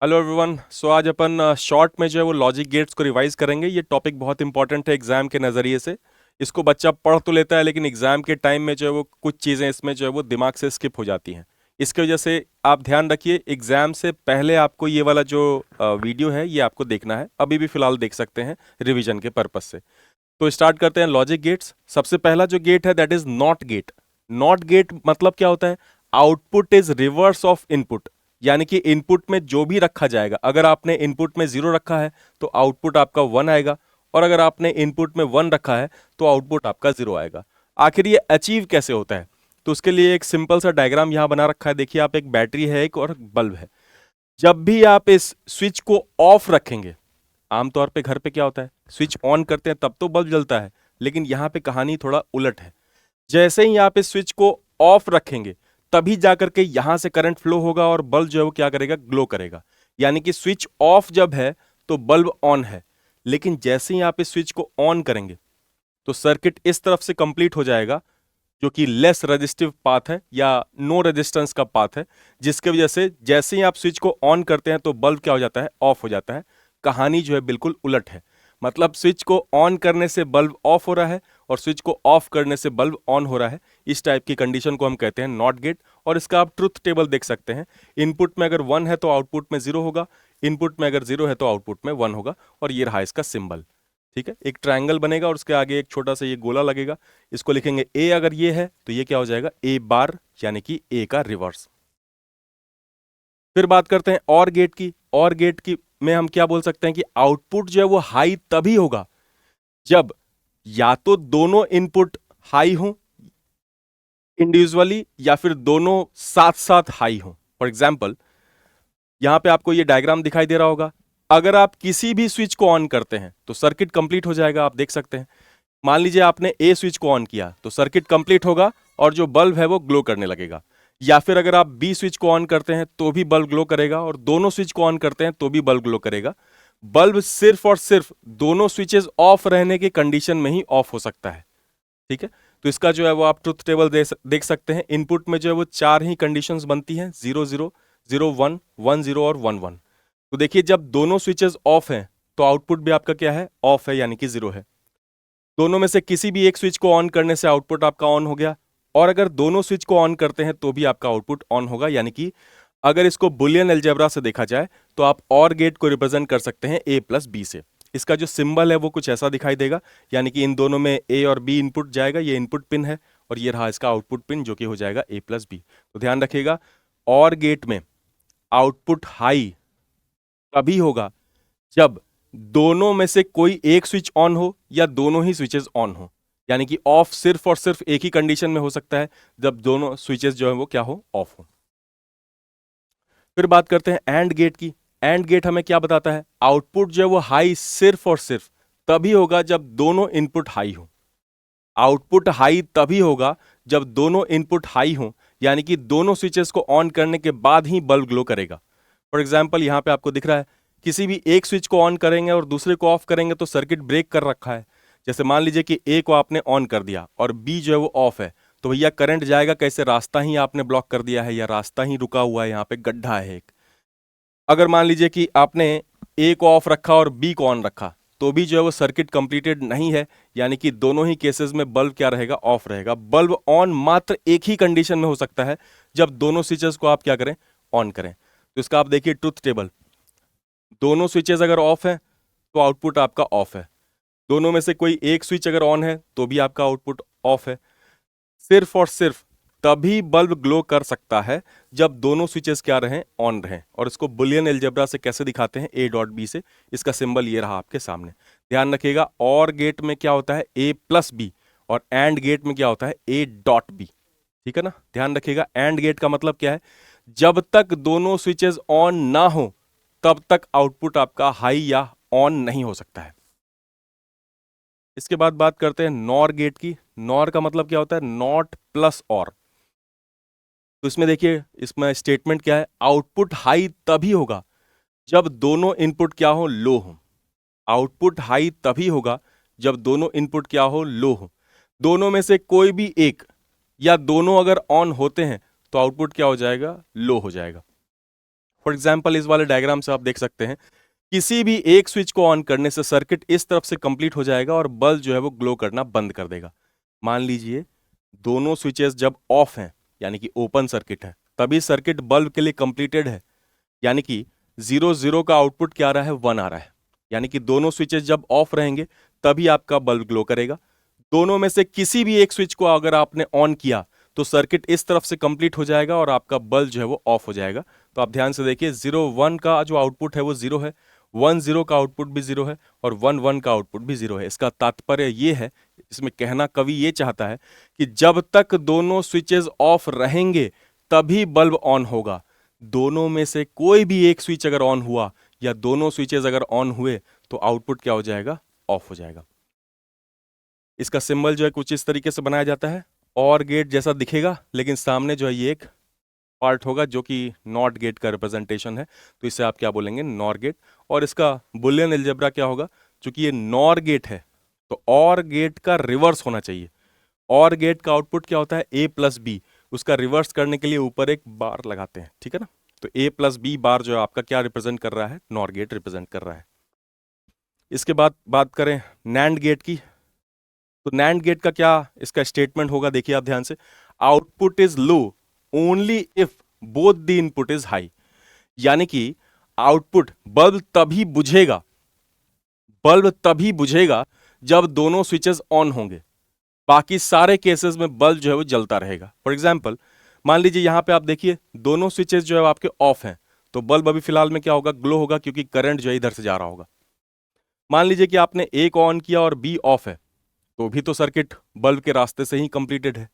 Hello everyone. आज अपन short में जो है वो लॉजिक गेट्स को रिवाइज करेंगे। ये टॉपिक बहुत इंपॉर्टेंट है एग्जाम के नज़रिए से। इसको बच्चा पढ़ तो लेता है लेकिन एग्जाम के टाइम में जो है वो कुछ चीज़ें इसमें जो है वो दिमाग से स्किप हो जाती हैं। इसकी वजह से आप ध्यान रखिए, एग्जाम से पहले आपको ये वाला जो वीडियो है ये आपको देखना है। अभी भी फिलहाल देख सकते हैं रिविजन के पर्पज से। तो स्टार्ट करते हैं लॉजिक गेट्स। सबसे पहला जो गेट है that is not gate. NOT gate मतलब क्या होता है? Output is reverse of input. यानी कि इनपुट में जो भी रखा जाएगा, अगर आपने इनपुट में 0 रखा है तो आउटपुट आपका 1 आएगा, और अगर आपने इनपुट में 1 रखा है तो आउटपुट आपका 0 आएगा। आखिर ये अचीव कैसे होता है? तो उसके लिए एक सिंपल सा डायग्राम यहां बना रखा है। देखिए, आप, एक बैटरी है एक और बल्ब है। जब भी आप इस स्विच को ऑफ रखेंगे, आमतौर पे घर पे क्या होता है, स्विच ऑन करते हैं तब तो बल्ब जलता है, लेकिन यहां पे कहानी थोड़ा उलट है। जैसे ही आप इस स्विच को ऑफ रखेंगे तभी जाकर के यहां से करंट फ्लो होगा और बल्ब जो है वो क्या करेगा, ग्लो करेगा। यानी कि स्विच ऑफ जब है तो बल्ब ऑन है, लेकिन जैसे ही आप इस स्विच को ऑन करेंगे तो सर्किट इस तरफ से कंप्लीट हो जाएगा, जो कि लेस रेजिस्टिव पाथ है या नो रेजिस्टेंस का पाथ है, जिसके वजह से जैसे ही आप स्विच को ऑन करते हैं तो बल्ब क्या हो जाता है, ऑफ हो जाता है। कहानी जो है बिल्कुल उलट है। मतलब स्विच को ऑन करने से बल्ब ऑफ हो रहा है और स्विच को ऑफ करने से बल्ब ऑन हो रहा है। इस टाइप की कंडीशन को हम कहते हैं नॉट गेट। और इसका आप ट्रुथ टेबल देख सकते हैं। इनपुट में अगर 1 है तो आउटपुट में 0 होगा, इनपुट में अगर 0 है तो आउटपुट में 1 होगा, और ये रहा इसका सिंबल। ठीक है, एक ट्रायंगल बनेगा और उसके आगे एक छोटा सा ये गोला लगेगा। इसको लिखेंगे ए। अगर ये है तो ये क्या हो जाएगा, ए बार, यानी कि ए का रिवर्स। फिर बात करते हैं और गेट की। और गेट की में हम क्या बोल सकते हैं कि आउटपुट जो है वो हाई तभी होगा जब या तो दोनों इनपुट हाई हो इंडिविजुअली, या फिर दोनों साथ साथ हाई हो। फॉर एग्जाम्पल, यहां पे आपको ये डायग्राम दिखाई दे रहा होगा। अगर आप किसी भी स्विच को ऑन करते हैं तो सर्किट कंप्लीट हो जाएगा, आप देख सकते हैं। मान लीजिए आपने ए स्विच को ऑन किया तो सर्किट कंप्लीट होगा और जो बल्ब है वो ग्लो करने लगेगा। या फिर अगर आप बी स्विच को ऑन करते हैं तो भी बल्ब ग्लो करेगा, और दोनों स्विच को ऑन करते हैं तो भी बल्ब ग्लो करेगा। बल्ब सिर्फ और सिर्फ दोनों स्विचेस ऑफ रहने के कंडीशन में ही ऑफ हो सकता है। ठीक है, तो इसका जो है वो आप ट्रुथ टेबल देख सकते हैं। इनपुट में जो है वो 4 ही कंडीशंस बनती हैं, 0 0 0 1 1 0 और 1 1। तो देखिए, जब दोनों स्विचेस ऑफ हैं तो आउटपुट भी आपका क्या है, ऑफ है, यानी कि 0 है। दोनों में से किसी भी एक स्विच को ऑन करने से आउटपुट आपका ऑन हो गया, और अगर दोनों स्विच को ऑन करते हैं तो भी आपका आउटपुट ऑन होगा। यानी कि अगर इसको बुलियन अलजेब्रा से देखा जाए तो आप और गेट को रिप्रेजेंट कर सकते हैं ए प्लस बी से। इसका जो सिंबल है वो कुछ ऐसा दिखाई देगा, यानी कि इन दोनों में ए और बी इनपुट जाएगा, ये इनपुट पिन है, और ये रहा इसका आउटपुट पिन जो कि हो जाएगा ए प्लस बी। तो ध्यान रखिएगा, और गेट में आउटपुट हाई तभी होगा जब दोनों में से कोई एक स्विच ऑन हो या दोनों ही स्विचेस ऑन हो। यानी कि ऑफ सिर्फ और सिर्फ एक ही कंडीशन में हो सकता है, जब दोनों स्विचेस जो है वो क्या हो, ऑफ हो। फिर बात करते हैं एंड गेट की। एंड गेट हमें क्या बताता है, आउटपुट जो है वो हाई सिर्फ और सिर्फ तभी होगा जब दोनों इनपुट हाई हो। आउटपुट हाई तभी होगा जब दोनों इनपुट हाई हो, यानी कि दोनों स्विचेस को ऑन करने के बाद ही बल्ब ग्लो करेगा। फॉर एग्जाम्पल, यहां पे आपको दिख रहा है, किसी भी एक स्विच को ऑन करेंगे और दूसरे को ऑफ करेंगे तो सर्किट ब्रेक कर रखा है। जैसे मान लीजिए कि ए को आपने ऑन कर दिया और बी जो है वो ऑफ है, तो भैया करंट जाएगा कैसे, रास्ता ही आपने ब्लॉक कर दिया है या रास्ता ही रुका हुआ है, यहाँ पे गड्ढा है एक। अगर मान लीजिए कि आपने ए को ऑफ रखा और बी को ऑन रखा, तो भी जो है वो सर्किट कंप्लीटेड नहीं है। यानी कि दोनों ही केसेस में बल्ब क्या रहेगा, ऑफ रहेगा। बल्ब ऑन मात्र एक ही कंडीशन में हो सकता है, जब दोनों स्विचेस को आप क्या करें, ऑन करें। तो इसका आप देखिए ट्रुथ टेबल, दोनों स्विचेस अगर ऑफ है तो आउटपुट आपका ऑफ है। दोनों में से कोई एक स्विच अगर ऑन है तो भी आपका आउटपुट ऑफ है। सिर्फ और सिर्फ तभी बल्ब ग्लो कर सकता है जब दोनों स्विचेस क्या रहें, ऑन रहें। और इसको बुलियन अलजेब्रा से कैसे दिखाते हैं, ए डॉट बी से। इसका सिंबल ये रहा आपके सामने। ध्यान रखिएगा, और गेट में क्या होता है, ए प्लस बी, और एंड गेट में क्या होता है, ए डॉट बी। ठीक है ना, ध्यान रखिएगा। एंड गेट का मतलब क्या है, जब तक दोनों स्विचेस ऑन ना हो तब तक आउटपुट आपका हाई या ऑन नहीं हो सकता है। इसके बाद बात करते हैं नॉर गेट की। नॉर का मतलब क्या होता है, नॉट प्लस और। तो इसमें देखिए, इसमें स्टेटमेंट क्या है, आउटपुट हाई तभी होगा जब दोनों इनपुट क्या हो, लो हो। आउटपुट हाई तभी होगा जब दोनों इनपुट क्या हो, लो हो। दोनों में से कोई भी एक या दोनों अगर ऑन होते हैं तो आउटपुट क्या हो जाएगा, लो हो जाएगा। फॉर एग्जाम्पल इस वाले डायग्राम से आप देख सकते हैं, किसी भी एक स्विच को ऑन करने से सर्किट इस तरफ से कंप्लीट हो जाएगा और बल्ब जो है वो ग्लो करना बंद कर देगा। मान लीजिए दोनों स्विचेस जब ऑफ हैं, यानी कि ओपन सर्किट है, तभी सर्किट बल्ब के लिए कंप्लीटेड है, यानी कि 0 0 का आउटपुट क्या आ रहा है, 1 आ रहा है, यानी कि दोनों स्विचेस जब ऑफ रहेंगे तभी आपका बल्ब ग्लो करेगा। दोनों में से किसी भी एक स्विच को अगर आपने ऑन किया तो सर्किट इस तरफ से कंप्लीट हो जाएगा और आपका बल्ब जो है वो ऑफ हो जाएगा। तो आप ध्यान से देखिए, 0 1 का जो आउटपुट है वो 0 है, 1 0 का आउटपुट भी 0 है और 1 1 का आउटपुट भी 0 है। इसका तात्पर्य ये है, इसमें कहना कवि ये चाहता है कि जब तक दोनों स्विचेस ऑफ रहेंगे तभी बल्ब ऑन होगा। दोनों में से कोई भी एक स्विच अगर ऑन हुआ या दोनों स्विचेस अगर ऑन हुए तो आउटपुट क्या हो जाएगा, ऑफ हो जाएगा। इसका सिंबल जो है कुछ इस तरीके से बनाया जाता है, और गेट जैसा दिखेगा, लेकिन सामने जो है ये एक पार्ट होगा जो कि नॉट गेट का रिप्रेजेंटेशन है, तो इसे आप क्या बोलेंगे, नॉर गेट। और इसका बुलियन अलजेब्रा क्या होगा, चूंकि ये नॉर गेट है तो और गेट का रिवर्स होना चाहिए। और गेट का आउटपुट क्या होता है, ए प्लस बी, उसका रिवर्स करने के लिए ऊपर एक बार लगाते हैं, ठीक है ना। तो ए प्लस बी बार जो है आपका क्या रिप्रेजेंट कर रहा है, नॉर गेट रिप्रेजेंट कर रहा है। इसके बाद बात करें नैंड गेट की, तो नैंड गेट का क्या इसका स्टेटमेंट होगा, देखिए आप ध्यान से, output is low only if both the input is high, यानी कि आउटपुट बल्ब तभी बुझेगा जब दोनों स्विचेस ऑन होंगे, बाकी सारे केसेस में बल्ब जो है वो जलता रहेगा। फॉर एग्जांपल मान लीजिए यहां पे आप देखिए दोनों स्विचेस जो है आपके ऑफ हैं, तो बल्ब अभी फिलहाल में क्या होगा, ग्लो होगा, क्योंकि करंट जो है इधर से जा रहा होगा। मान लीजिए कि आपने ए को ऑन किया और बी ऑफ है, तो भी तो सर्किट बल्ब के रास्ते से ही कंप्लीटेड है।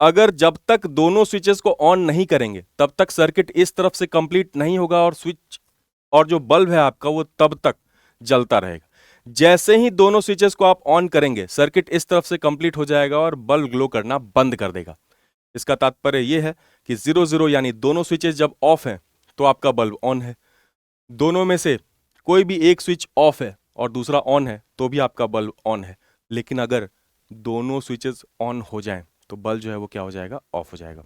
अगर जब तक दोनों स्विचेस को ऑन नहीं करेंगे तब तक सर्किट इस तरफ से कंप्लीट नहीं होगा और स्विच और जो बल्ब है आपका वो तब तक जलता रहेगा। जैसे ही दोनों स्विचेस को आप ऑन करेंगे सर्किट इस तरफ से कंप्लीट हो जाएगा और बल्ब ग्लो करना बंद कर देगा। इसका तात्पर्य यह है कि 0 0 यानी दोनों स्विचेस जब ऑफ हैं तो आपका बल्ब ऑन है, दोनों में से कोई भी एक स्विच ऑफ है और दूसरा ऑन है तो भी आपका बल्ब ऑन है। लेकिन अगर दोनों स्विचेस ऑन हो जाएं तो बल्ब जो है वो क्या हो जाएगा, ऑफ हो जाएगा।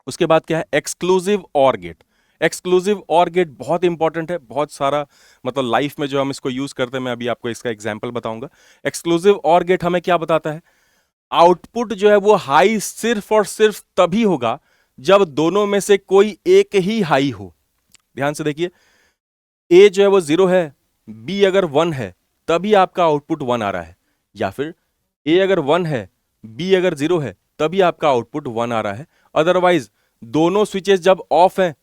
उसके बाद क्या है, एक्सक्लूसिव और गेट। एक्सक्लूसिव और गेट बहुत इंपॉर्टेंट है, बहुत सारा मतलब लाइफ में जो हम इसको यूज करते हैं, मैं अभी आपको इसका एग्जांपल बताऊंगा। एक्सक्लूसिव और गेट हमें क्या बताता है, आउटपुट जो है वो हाई सिर्फ और सिर्फ तभी होगा जब दोनों में से कोई एक ही हाई हो। ध्यान से देखिए, ए जो है वो 0 है, बी अगर 1 है तभी आपका आउटपुट 1 आ रहा है, या फिर ए अगर 1 है, बी अगर 0 है तभी आपका आउटपुट 1 आ रहा है। अदरवाइज दोनों स्विचेस जब ऑफ हैं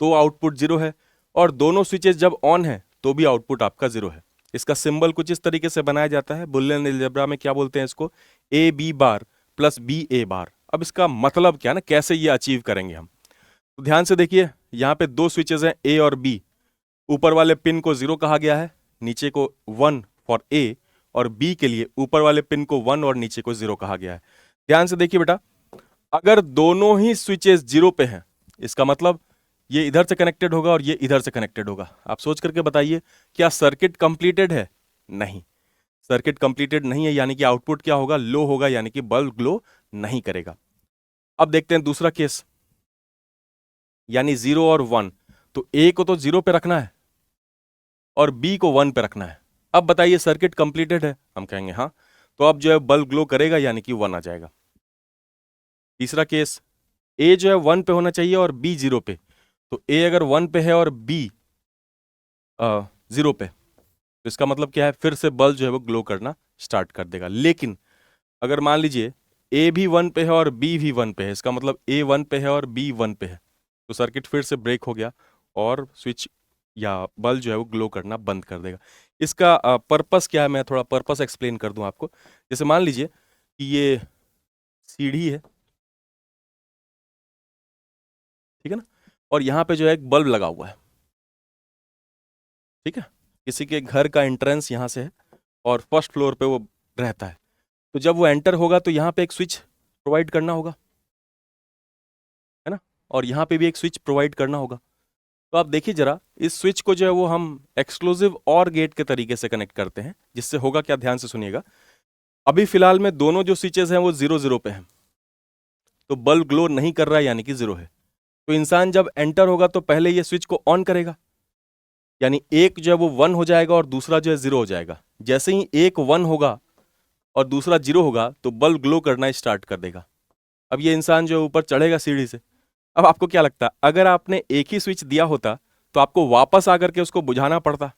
तो आउटपुट 0 है और दोनों स्विचेस जब ऑन है तो भी आउटपुट आपका 0 है। इसका सिंबल कुछ इस तरीके से बनाया जाता है, बुलियन अलजेब्रा में क्या बोलते हैं इसको, A B bar plus B A bar. अब इसका मतलब क्या ना, कैसे ये अचीव करेंगे हम, तो ध्यान से देखिए, यहां पे दो स्विचेस हैं ए और बी, ऊपर वाले पिन को 0 कहा गया है, नीचे को 1 फॉर ए, और बी के लिए ऊपर वाले पिन को 1 और नीचे को 0 कहा गया है। ध्यान से देखिए बेटा, अगर दोनों ही स्विचेस 0 पे हैं इसका मतलब ये इधर से कनेक्टेड होगा और ये इधर से कनेक्टेड होगा। आप सोच करके बताइए, क्या सर्किट कंप्लीटेड है? नहीं, सर्किट कंप्लीटेड नहीं है, यानी कि आउटपुट क्या होगा, लो होगा, यानी कि बल्ब ग्लो नहीं करेगा। अब देखते हैं दूसरा केस, यानी 0 और 1, तो ए को तो 0 पे रखना है और बी को 1 पे रखना है। अब बताइए सर्किट कंप्लीटेड है? हम कहेंगे हाँ, तो अब जो है बल्ब ग्लो करेगा, यानी कि 1 आ जाएगा। तीसरा केस, ए जो है 1 पे होना चाहिए और बी 0 पे, तो ए अगर 1 पे है और बी 0 पे, तो इसका मतलब क्या है, फिर से बल्ब जो है वो ग्लो करना स्टार्ट कर देगा। लेकिन अगर मान लीजिए ए भी 1 पे है और बी भी 1 पे है, इसका मतलब ए 1 पे है और बी 1 पे है, तो सर्किट फिर से ब्रेक हो गया और स्विच या बल्ब जो है वो ग्लो करना बंद कर देगा। इसका पर्पस क्या है, मैं थोड़ा पर्पस एक्सप्लेन कर दूं आपको। जैसे मान लीजिए कि ये सीढ़ी है, ठीक है ना, और यहाँ पे जो है एक बल्ब लगा हुआ है, ठीक है, किसी के घर का एंट्रेंस यहाँ से है और फर्स्ट फ्लोर पे वो रहता है, तो जब वो एंटर होगा तो यहाँ पे एक स्विच प्रोवाइड करना होगा, है ना, और यहाँ पे भी एक स्विच प्रोवाइड करना होगा। तो आप देखिए जरा, इस स्विच को जो है वो हम एक्सक्लूसिव और गेट के तरीके से कनेक्ट करते हैं, जिससे होगा क्या, ध्यान से सुनिएगा। अभी फिलहाल में दोनों जो स्विचेस हैं वो 0 0 पे हैं, तो बल्ब ग्लो नहीं कर रहा है यानी कि जीरो है। तो इंसान जब एंटर होगा तो पहले ये स्विच को ऑन करेगा, यानी एक जो है वो 1 हो जाएगा और दूसरा जो है 0 हो जाएगा। जैसे ही एक 1 होगा और दूसरा 0 होगा तो बल्ब ग्लो करना स्टार्ट कर देगा। अब ये इंसान जो है ऊपर चढ़ेगा सीढ़ी से। अब आपको क्या लगता है, अगर आपने एक ही स्विच दिया होता तो आपको वापस आकर के उसको बुझाना पड़ता,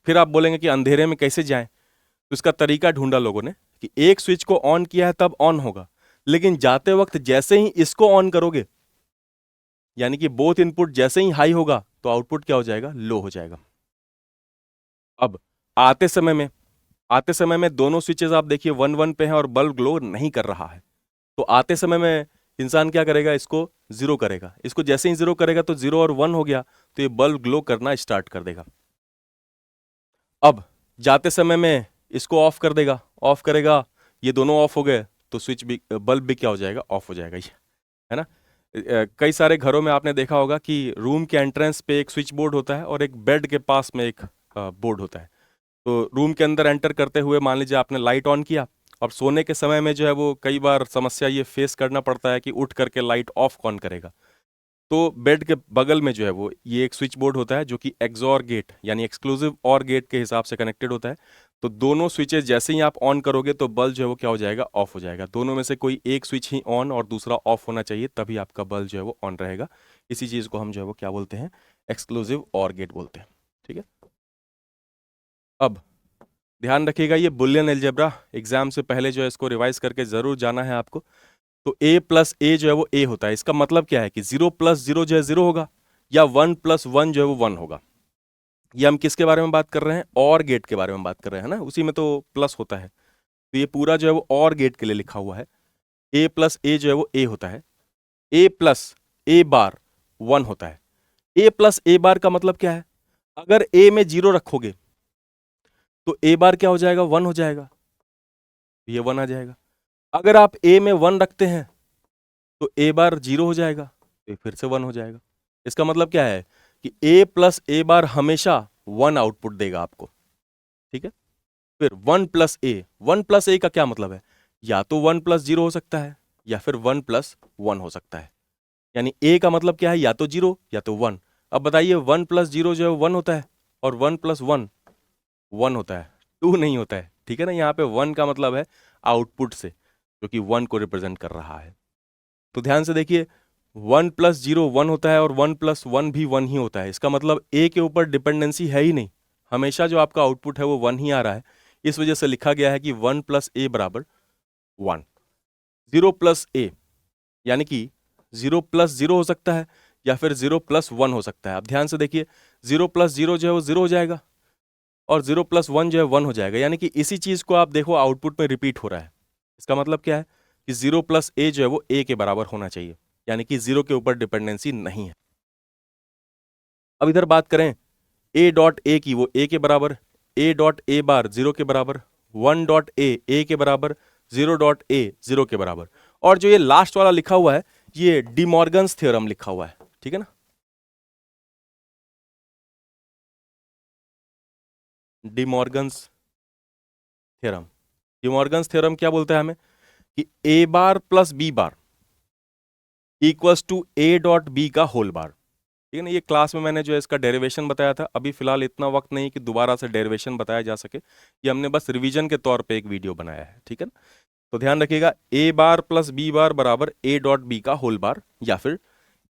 फिर आप बोलेंगे कि अंधेरे में कैसे जाएं। तो इसका तरीका ढूंढा लोगों ने कि एक स्विच को ऑन किया है तब ऑन होगा, लेकिन जाते वक्त जैसे ही इसको ऑन करोगे, यानी कि बोथ इनपुट जैसे ही हाई होगा तो आउटपुट क्या हो जाएगा, लो हो जाएगा। अब आते समय में दोनों स्विचेस आप देखिए 1 1 पे हैं और बल्ब ग्लो नहीं कर रहा है। तो आते समय में इंसान क्या करेगा, इसको 0 करेगा। इसको जैसे ही 0 करेगा तो 0 और 1 हो गया, तो ये बल्ब ग्लो करना स्टार्ट कर देगा। अब जाते समय में इसको ऑफ कर देगा, ऑफ करेगा, ये दोनों ऑफ हो गए तो स्विच भी, बल्ब भी क्या हो जाएगा, ऑफ हो जाएगा, ये है ना। कई सारे घरों में आपने देखा होगा कि रूम के एंट्रेंस पे एक स्विच बोर्ड होता है और एक बेड के पास में एक बोर्ड होता है। तो रूम के अंदर एंटर करते हुए मान लीजिए आपने लाइट ऑन किया, और सोने के समय में जो है वो कई बार समस्या ये फेस करना पड़ता है कि उठ करके लाइट ऑफ कौन करेगा। तो बेड के बगल में जो है वो ये एक स्विच बोर्ड होता है जो कि एक्सॉर गेट यानी एक्सक्लूसिव और गेट के हिसाब से कनेक्टेड होता है। तो दोनों स्विचेस जैसे ही आप ऑन करोगे तो बल्ब जो है वो क्या हो जाएगा, ऑफ हो जाएगा। दोनों में से कोई एक स्विच ही ऑन और दूसरा ऑफ होना चाहिए, तभी आपका बल्ब जो है वो ऑन रहेगा। इसी चीज को हम जो है वो क्या बोलते हैं, एक्सक्लूसिव और गेट बोलते हैं। ठीक है, अब ध्यान रखिएगा ये बुलियन अलजेब्रा एग्जाम से पहले जो है इसको रिवाइज करके जरूर जाना है आपको। तो a प्लस ए जो है वो a होता है। इसका मतलब क्या है कि 0 प्लस 0 जो है 0 होगा, या 1 प्लस 1 जो है वो 1 होगा। ये हम किसके बारे में बात कर रहे हैं, और गेट के बारे में बात कर रहे हैं ना, उसी में तो प्लस होता है। तो ये पूरा जो है वो और गेट के लिए लिखा हुआ है। a प्लस ए जो है वो a होता है, a प्लस ए बार 1 होता है। a प्लस ए बार का मतलब क्या है, अगर a में 0 रखोगे तो a बार क्या हो जाएगा, 1 हो जाएगा, ये 1 आ जाएगा। अगर आप a में 1 रखते हैं तो a बार 0 हो जाएगा, तो फिर से 1 हो जाएगा। इसका मतलब क्या है कि a प्लस ए बार हमेशा 1 आउटपुट देगा आपको। ठीक है, फिर 1 प्लस ए का क्या मतलब है, या तो 1 प्लस 0 हो सकता है या फिर 1 प्लस 1 हो सकता है। यानी a का मतलब क्या है, या तो 0 या तो 1। अब बताइए 1 प्लस 0 जो है 1 होता है और 1 प्लस 1 1 होता है, 2 नहीं होता है। ठीक है ना, यहाँ पे 1 का मतलब है आउटपुट से, जो कि 1 को रिप्रेजेंट कर रहा है। तो ध्यान से देखिए 1 प्लस 0 1 होता है और 1 प्लस 1 भी 1 ही होता है। इसका मतलब a के ऊपर डिपेंडेंसी है ही नहीं, हमेशा जो आपका आउटपुट है वो 1 ही आ रहा है। इस वजह से लिखा गया है कि 1 प्लस ए बराबर 1। 0 प्लस ए यानी कि 0 प्लस 0 हो सकता है या फिर 0 प्लस 1 हो सकता है। अब ध्यान से देखिए 0 प्लस 0 जो है वो 0 हो जाएगा और 0 प्लस 1 जो है 1 हो जाएगा, यानी कि इसी चीज को आप देखो आउटपुट में रिपीट हो रहा है। इसका मतलब क्या है कि 0 प्लस ए जो है वो a के बराबर होना चाहिए, यानी कि 0 के ऊपर डिपेंडेंसी नहीं है। अब इधर बात करें a डॉट ए की, वो a के बराबर, a डॉट ए बार 0 के बराबर, 1 डॉट ए के बराबर, 0 डॉट ए 0 के बराबर। और जो ये लास्ट वाला लिखा हुआ है ये डी मॉर्गन्स थ्योरम लिखा हुआ है। ठीक है ना, De Morgan's theorem. De Morgan's theorem क्या बोलता है हमें कि a bar plus B bar equals to a dot B का होल बार। ठीक है ना, ये क्लास में मैंने जो है इसका डेरिवेशन बताया था। अभी फिलहाल इतना वक्त नहीं कि दोबारा से डेरिवेशन बताया जा सके, ये हमने बस रिवीजन के तौर पे एक वीडियो बनाया है। ठीक है ना, तो ध्यान रखिएगा a bar plus B bar बराबर a डॉट बी का होल बार, या फिर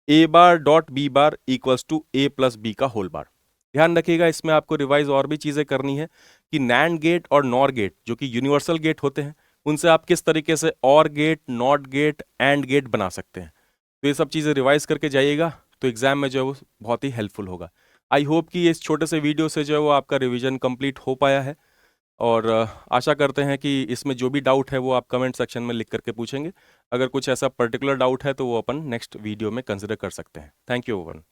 a bar dot B bar equals to a plus B का होल बार। ध्यान रखिएगा इसमें आपको रिवाइज और भी चीजें करनी है कि नैंड गेट और नॉर गेट जो कि यूनिवर्सल गेट होते हैं, उनसे आप किस तरीके से OR gate, NOT gate, AND gate बना सकते हैं। तो ये सब चीजें रिवाइज करके जाइएगा, तो एग्जाम में जो है वो बहुत ही हेल्पफुल होगा। आई होप कि इस छोटे से वीडियो से जो है वो आपका रिवीजन कंप्लीट हो पाया है, और आशा करते हैं कि इसमें जो भी डाउट है वो आप कमेंट सेक्शन में लिख करके पूछेंगे। अगर कुछ ऐसा पर्टिकुलर डाउट है तो वो अपन नेक्स्ट वीडियो में कंसिडर कर सकते हैं। Thank you everyone.